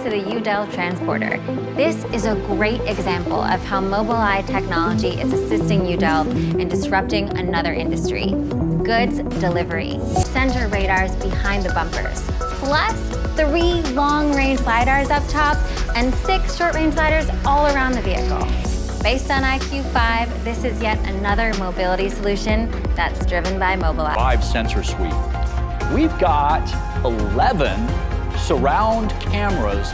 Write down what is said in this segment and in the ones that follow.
to the UDEL transporter. This is a great example of how Mobileye technology is assisting UDEL in disrupting another industry, goods delivery. Center radars behind the bumpers, plus 3 long-range LiDARs up top and 6 short-range LiDARs all around the vehicle. Based on IQ5, this is yet another mobility solution that's driven by Mobileye. 5 sensor suite. We've got 11 surround cameras.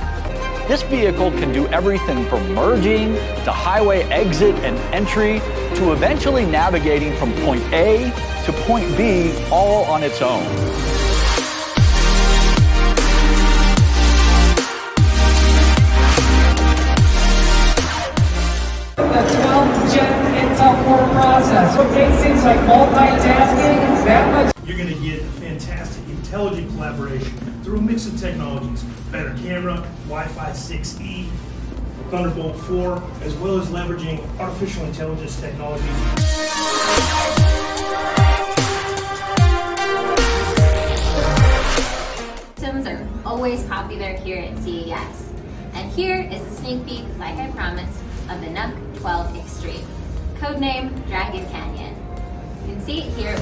This vehicle can do everything from merging to highway exit and entry to eventually navigating from point A to point B all on its own. The 12-gen Intel Core processor. What makes things like multitasking that much? You're going to get a fantastic, intelligent collaboration through a mix of technologies. Better camera, Wi-Fi 6E, Thunderbolt 4, as well as leveraging artificial intelligence technologies. Systems are always popular here at CES. And here is a sneak peek, like I promised, of the NUC 12 Extreme, codename Dragon Canyon. You can see it here.